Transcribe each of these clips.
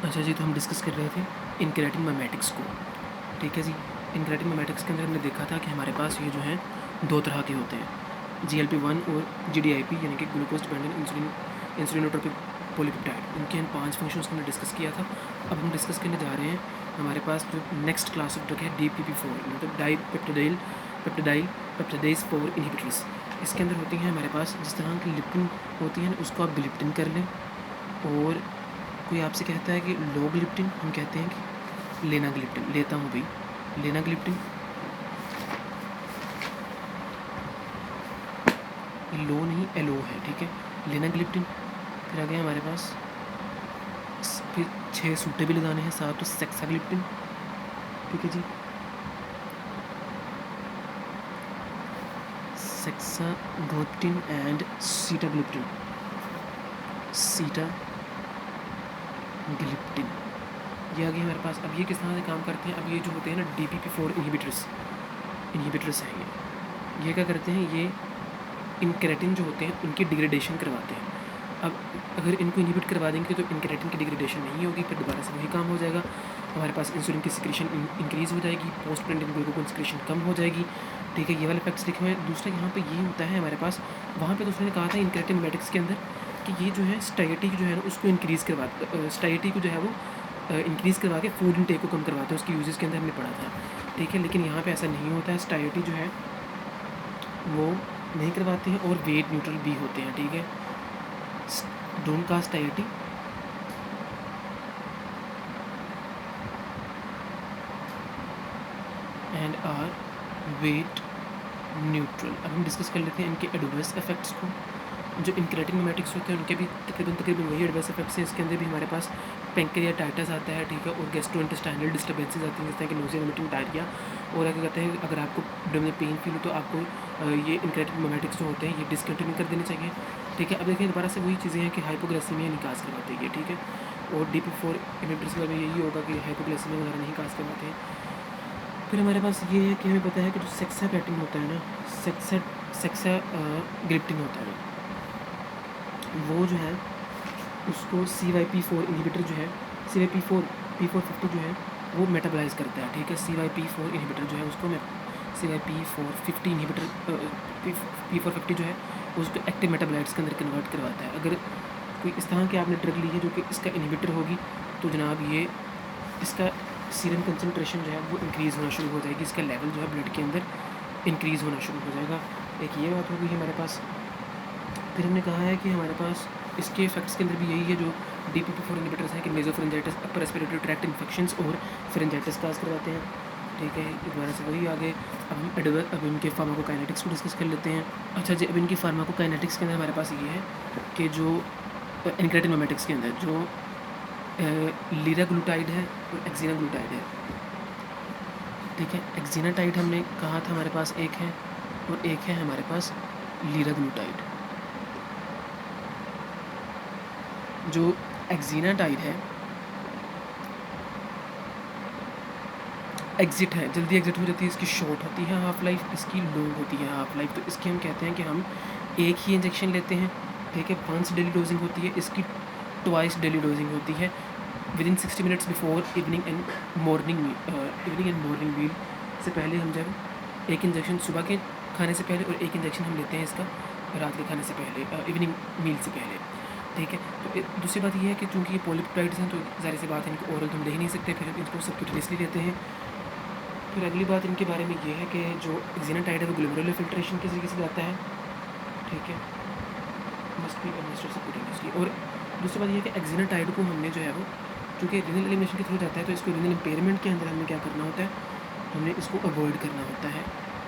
अच्छा जी, तो हम डिस्कस कर रहे थे इंक्रेटिन मिमेटिक्स को। ठीक है जी, इंक्रेटिन मिमेटिक्स के अंदर हमने देखा था कि हमारे पास ये जो हैं दो तरह के होते हैं, GLP-1 और GDIP, यानी कि ग्लूकोज डिपेंडेंट इंसुलिनोट्रोपिक पॉलीपेप्टाइड। इनके हम 5 फंक्शंस को हमने डिस्कस किया था। अब हम डिस्कस करने जा रहे हैं हमारे पास जो नेक्स्ट क्लास ऑफ ड्रग है DPP-4, मतलब पेप्टिडाइल 4 इनहिबिटर्स। इसके अंदर होती हैं हमारे पास जिस तरह की लिप्टिन होती है उसको आप ग्लिप्टिन कर लें, और कोई आपसे कहता है कि लो ग्लिप्टिन, हम कहते हैं कि लेना ग्लिप्टिन, लेता हूँ भाई लेना ग्लिप्टिन, लो नहीं एलो है, ठीक है, लेना ग्लिप्टिन। फिर आ गया हमारे पास, फिर 6 सूटे भी लगाने हैं साथ, तो सेक्सा ग्लिप्टिन, ठीक है जी, सेक्सा ग्लिप्टिन एंड सीटा ग्लिप्टिन, सीटा ग्लिप्टिन, ये आ गया हमारे पास। अब ये किस तरह से काम करते हैं? अब ये जो होते हैं ना DPP-4 इनहिबिटर्स हैं ये क्या करते हैं? ये इनक्रेटिन जो होते हैं उनकी डिग्रेडेशन करवाते हैं। अब अगर इनको इनहिबिट करवा देंगे तो इनक्रेटिन की डिग्रेडेशन नहीं होगी, फिर दोबारा से वही काम हो जाएगा, हमारे पास इंसुलिन की सिक्रीशन इंक्रीज़ हो जाएगी, पोस्ट प्रेंडियल ग्लूकोज सिक्रीशन कम हो जाएगी, ठीक है, ये वाले फैक्ट्स लिखे हुए हैं। दूसरा यहाँ पे ये होता है हमारे पास, वहाँ पे तो उसने कहा था इंक्रेटिन मिमेटिक्स के अंदर कि ये जो है स्टाइटी जो है ना उसको इंक्रीज़ करवा, स्टाइटी को जो है वो इंक्रीज़ करवा के फूड इनटेक को कम करवाते हैं, उसकी यूजेस के अंदर हमने पढ़ा था, ठीक है। लेकिन यहाँ पे ऐसा नहीं होता है, स्टाइटी जो है वो नहीं करवाते हैं और वेट न्यूट्रल भी होते हैं, ठीक है। डोंट कास्ट टाइटी एंड आर वेट न्यूट्रल। अब हम डिस्कस कर लेते हैं इनके एडवर्स इफेक्ट्स को। जो इंक्रेटिन मिमेटिक्स होते हैं उनके भी तकरीबन वही एडवर्स इफेक्ट्स हैं। इसके अंदर भी हमारे पास पेंक्रियाटाइटिस आता है, ठीक है, और गैस्ट्रोइंटेस्टाइनल डिस्टर्बेंसेस आती हैं, जैसे कि नोजिया, वोमिटिंग, डायरिया। और क्या कहते हैं, अगर आपको एब्डोमिनल पेन फील हो तो आपको ये इंक्रेटिन मिमेटिक्स जो होते हैं ये डिसकंटिन्यू कर देने चाहिए, ठीक है। अब देखिए दोबारा से वही चीज़ें हैं कि हाइपोग्लाइसेमिया नहीं काज करवाते ये, ठीक है, और DPP-4 इनहिबिटर्स में यही होगा कि हाइपोग्लाइसेमिया वगैरह नहीं काज करवाते हैं। फिर हमारे पास ये है कि हमें पता है कि जो सेक्सा पैटिन होता है ना, सेक्सा ग्लिप्टिन होता है, वो जो है उसको CYP-4 इनहिबिटर जो है, P450 जो है वो मेटाबलाइज करता है, ठीक है। CYP-4 इनहिबिटर जो है उसको CYP-450 इनहिबिटर P450 जो है उसको एक्टिव मेटाबोलाइट्स के अंदर कन्वर्ट करवाता है। अगर कोई इस तरह की आपने ड्रग ली है जो कि इसका इनहिबिटर होगी तो जनाब ये इसका सीरम कंसनट्रेशन जो है वो इंक्रीज़ होना शुरू हो जाएगी, इसका लेवल जो है ब्लड के अंदर इंक्रीज़ होना शुरू हो जाएगा। एक ये बात होगी हमारे पास। फिर हमने कहा है कि हमारे पास इसके इफेक्ट्स के अंदर भी यही है जो DPP-4 इनहिबिटर्स हैं कि नेज़ोफेरेंजाइटिस, अपर रेस्पिरेटरी ट्रैक्ट इन्फेक्शंस और फेरेंजाइटिस काज करवाते हैं, ठीक है। दोबारा से वही आगे अब इनके फार्माकोकाइनेटिक्स को डिस्कस कर लेते हैं। अच्छा जी, अब इनकी फार्माकोकाइनेटिक्स के अंदर हमारे पास ये है कि जो इंक्रेटिन मिमेटिक्स के अंदर जो लीराग्लूटाइड है और एक्जिनाग्लूटाइड है, ठीक है। एक्जिनाटाइड हमने कहा था हमारे पास एक है, और एक है हमारे पास लीराग्लूटाइड। जो एक्जिनाटाइड है एग्जिट है, जल्दी एग्जिट हो जाती है, इसकी शॉर्ट होती है हाफ लाइफ, इसकी लॉन्ग होती है हाफ लाइफ। तो इसकी हम कहते हैं कि हम एक ही इंजेक्शन लेते हैं, ठीक है, 5 डेली डोजिंग होती है, इसकी ट्वाइस डेली डोजिंग होती है within 60 minutes before evening and morning meal से पहले। हम जब एक इंजेक्शन सुबह के खाने से पहले और एक इंजेक्शन हम लेते हैं इसका रात के खाने से पहले, इवनिंग मील से पहले, ठीक है। तो दूसरी बात ये है कि चूँकि ये पॉलीपेप्टाइड्स हैं तो ज़ाहिर सी बात है इनको ओरल तो हम ले ही नहीं सकते, फिर हम इनको सबक्यूटेनियसली लेते हैं। फिर अगली बात इनके बारे में ये है कि जो एक्जिनाटाइड है वो ग्लोमेरुलर फिल्ट्रेशन के जरिए से जाता है, ठीक है, मस्ट बी एडमिनिस्टर्ड सबक्यूटेनियसली। और दूसरी बात ये है कि एक्जिनाटाइड को हमने जो है वो चूँकि रीनल एलिमिनेशन के थ्रू जाता है तो इसको रीनल इम्पेयरमेंट के अंदर हमें क्या करना होता है, हमने इसको अवॉइड करना होता है,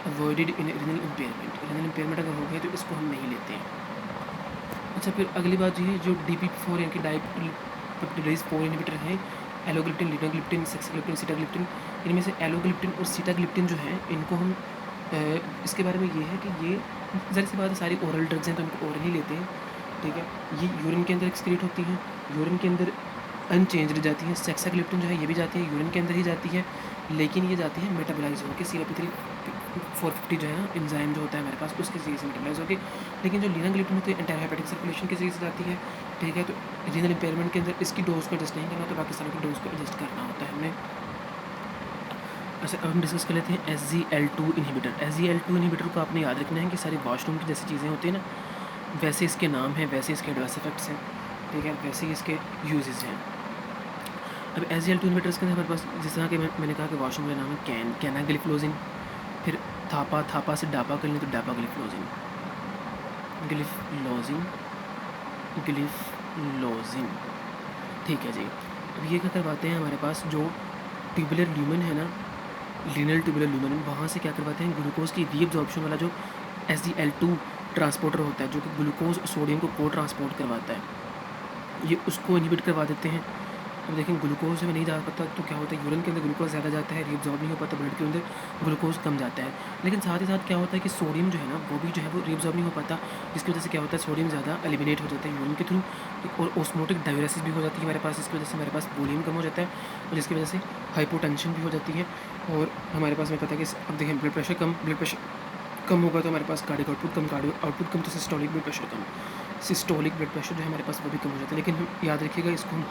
avoided in renal impairment. Renal impairment अगर हो गए तो इसको हम नहीं लेते हैं। अच्छा, फिर अगली बात ये है जो DPP-4 यानी कि डाइपेप्टिडाइल 4 इनहिबिटर हैं, एलोग्लिप्टिन, लीनाग्लिप्टिन, सेक्साग्लिप्टिन, सीटाग्लिप्टिन, इनमें से एलोग्लिप्टिन और सीटाग्लिप्टिन जो हैं इनको हम इसके बारे में ये है कि ये ज़ाहिर सी बात है सारी ओरल ड्रग्स हैं तो इनको ओरल ही लेते हैं, ठीक है। ये यूरिन के अंदर एक्सक्रीट होती हैं, यूरिन के अंदर अनचेंज्ड जाती हैं। सेक्साग्लिप्टिन जो है ये भी जाती है यूरिन के अंदर ही जाती है, लेकिन ये जाती है मेटाबोलाइज होकर 450 जो है ना एंजाइम जो होता है हमारे पास उसके ज़रिए से मेटाबोलाइज होगी। लेकिन जो लीना ग्लिप्टिन होती है एंटायर हेपेटिक सर्कुलेशन के ज़रिए से जाती है, ठीक है। तो रीनल इम्पेयरमेंट के अंदर इसकी डोज को एडजस्ट नहीं करना, तो बाकी सारों की डोज को एडजस्ट करना होता है हमने। अच्छा, अब हम डिस्कस कर लेते हैं SGL2 इनहिबिटर। SGL2 इनहिबिटर को आपने याद रखना है कि सारी वॉशरूम की जैसी चीज़ें होती हैं ना, वैसे इसके नाम हैं, वैसे इसके एडवर्स इफेक्ट्स हैं, ठीक है, वैसे ही इसके यूजेस हैं। अब SGL2 इनहिबिटर्स के अंदर हमारे पास जिस तरह के मैंने कहा कि वॉशरूम का नाम है कैनाग्लिफ्लोजिन, फिर थापा से डापा कर लें तो डापाग्लिफ्लोजिन, ग्लिफ्लोजिन, ग्लिफ्लोजिन, ठीक है जी। अब ये क्या करवाते हैं हमारे पास जो ट्यूबुलर ल्यूमन है ना, लीनल ट्यूबुलर ल्यूमन, वहाँ से क्या करवाते हैं ग्लूकोज की रीअब्जॉर्प्शन वाला जो SGL2 ट्रांसपोर्टर होता है जो कि ग्लूकोज सोडियम को को ट्रांसपोर्ट करवाता है, ये उसको इनहिबिट करवा देते हैं। अब देखें ग्लूकोज में नहीं जा पाता तो क्या होता है, यूरिन के अंदर ग्लूकोज ज़्यादा जाता है, रीअब्जॉर्ब नहीं हो पाता, ब्लड के अंदर ग्लूकोज कम जाता है। लेकिन साथ ही साथ क्या होता है कि सोडियम जो है ना वो भी जो है वो रीअब्जॉर्ब नहीं हो पाता, जिसकी वजह से क्या होता है सोडियम ज़्यादा एलिमिनेट हो जाता है यूरिन के थ्रू, और ऑस्मोटिक डाययूरेसिस भी हो जाती है हमारे पास, जिसकी वजह से हमारे पास वॉल्यूम कम हो जाता है, और जिसकी वजह से हाइपोटेंशन भी हो जाती है। और हमारे पास में पता है कि अब देखें ब्लड प्रेशर कम होगा तो हमारे पास कार्डिक आउटपुट कम, तो सिस्टोलिक ब्लड प्रेशर कम, सिस्टोलिक ब्लड प्रेशर जो है हमारे पास वो भी कम हो जाता है। लेकिन हम याद रखिएगा इसको हम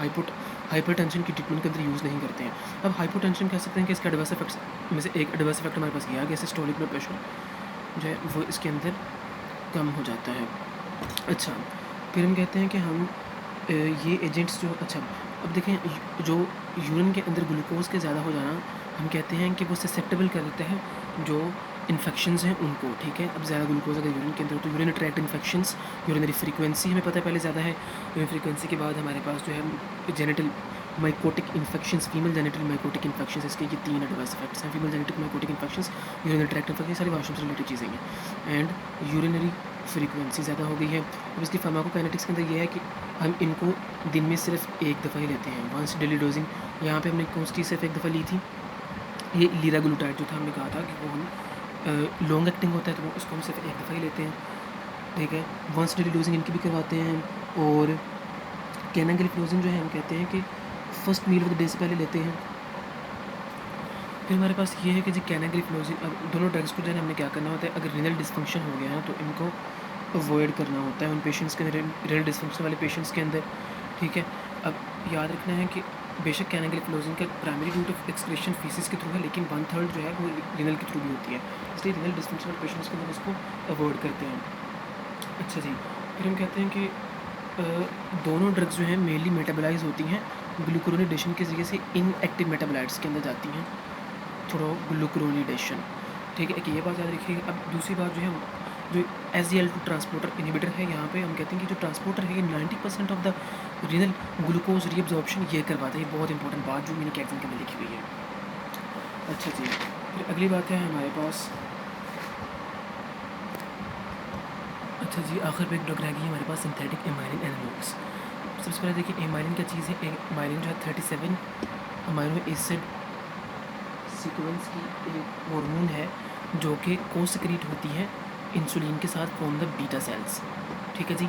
हाइपरटेंशन की ट्रीटमेंट के अंदर यूज़ नहीं करते हैं। अब हाइपोटेंशन कह सकते हैं कि इसके एडवर्स इफेक्ट्स में से एक एडवर्स इफेक्ट हमारे पास ये आ गया, सिस्टोलिक ब्लड प्रेशर जो है वो इसके अंदर कम हो जाता है। अच्छा, फिर हम कहते हैं कि हम ये एजेंट्स जो, अच्छा अब देखें जो यूरिन के अंदर ग्लूकोज के ज़्यादा हो जाना, हम कहते हैं कि वो ससेप्टेबल कर देता है जो इन्फेक्शंस हैं उनको, ठीक है। अब ज़्यादा ग्लूकोज अगर यूरिन के अंदर तो urine tract infections, urinary frequency हमें पता है पहले ज़्यादा है, यूरिन फ्रीक्वेंसी के बाद हमारे पास जो है genital mycotic infections, female genital mycotic infections, इसके ये 3 एडवर्स इफेक्ट्स हैं, female genital mycotic infections, urinary tract infection, सारी वॉशरूम से रिलेटेड चीज़ें हैं। एंड यूरिनरी फ्रीक्वेंसी ज़्यादा हो गई है। अब इसकी फार्माकोकाइनेटिक्स के अंदर ये है कि हम इनको दिन में सिर्फ एक दफ़ा ही लेते हैं, वंस डेली डोजिंग। यहाँ पे हमने कौन सी चीज़ सिर्फ एक दफ़ा ली थी, ये लीराग्लूटाइड जो था, हमने कहा था कि वो हम लॉन्ग एक्टिंग होता है तो वो उसको हम सिर्फ एक दफ़ा ही लेते हैं, ठीक है। वंस डेली डोजिंग इनकी भी करवाते हैं। और कैनाग्लिफ्लोजिन जो है हम कहते हैं कि first meal of the day से पहले लेते हैं। फिर हमारे पास ये है कि जी कैनाग्लिफ्लोजिन, अब दोनों ड्रग्स को जो है हमने क्या करना होता है, अगर रीनल डिसफंक्शन हो गया है तो इनको अवॉइड करना होता है उन पेशेंट्स के अंदर, रीनल डिसफंक्शन वाले पेशेंट्स के अंदर, ठीक है। अब याद रखना है कि बेशक कैनाग्लिफ्लोजिन का primary route of excretion faeces के थ्रू है, लेकिन 1/3 जो है वो रीनल के थ्रू भी होती है, इसलिए रीनल डिसफंक्शन वाले पेशेंट्स के अंदर इसको अवॉइड करते हैं। अच्छा जी, फिर हम कहते हैं कि दोनों ड्रग्स जो हैं मेनली मेटाबोलाइज होती हैं ग्लूकुरोनिडेशन के ज़रिए से इनएक्टिव मेटाबोलाइट्स के अंदर जाती हैं थ्रू ग्लूकुरोनिडेशन, ठीक है। एक ये बात याद रखिएगा। अब दूसरी बात जो है जो SGL2 ट्रांसपोर्टर इनहिबिटर है, यहाँ पे हम कहते हैं कि जो ट्रांसपोर्टर है ये 90% of the renal glucose reabsorption ये करवाता है। ये बहुत इंपॉर्टेंट बात जो मैंने के एग्जाम के अंदर लिखी हुई है। अच्छा जी, फिर अगली बात है हमारे पास, अच्छा जी आखिर पे एक ड्रग रह गई हमारे पास सिंथेटिक एमाइलिन एनालॉग्स। सबसे पहले देखिए एमाइलिन क्या चीज़ है। एमाइलिन जो है 37 अमाइनो एसिड सीक्वेंस की एक हार्मोन है जो कि को सिक्रीट होती है इंसुलिन के साथ फ्रॉम द बीटा सेल्स, ठीक है जी।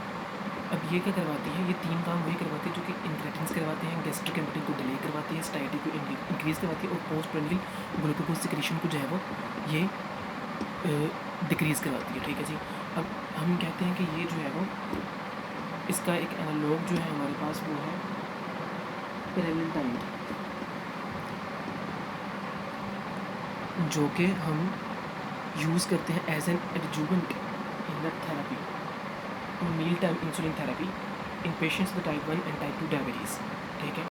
अब ये क्या करवाती है, ये 3 काम वही करवाती है जो कि इंक्रेटिन्स करवाते हैं, गैस्ट्रिक एम्पटिंग को डिले करवाती है, स्टाइटी को इंक्रीज़ करवाती है, और पोस्ट प्रेंडिल ग्लूकोज सिक्रीशन को जो है वो ये डिक्रीज़ करवाती है, ठीक है जी। अब हम कहते हैं कि ये जो है वो इसका एक एनालॉग जो है हमारे पास वो है पेरेंटाइन, जो कि हम यूज़ करते हैं as an adjuvant in the therapy, meal time insulin therapy in patients with type 1 and type 2 diabetes, ठीक है।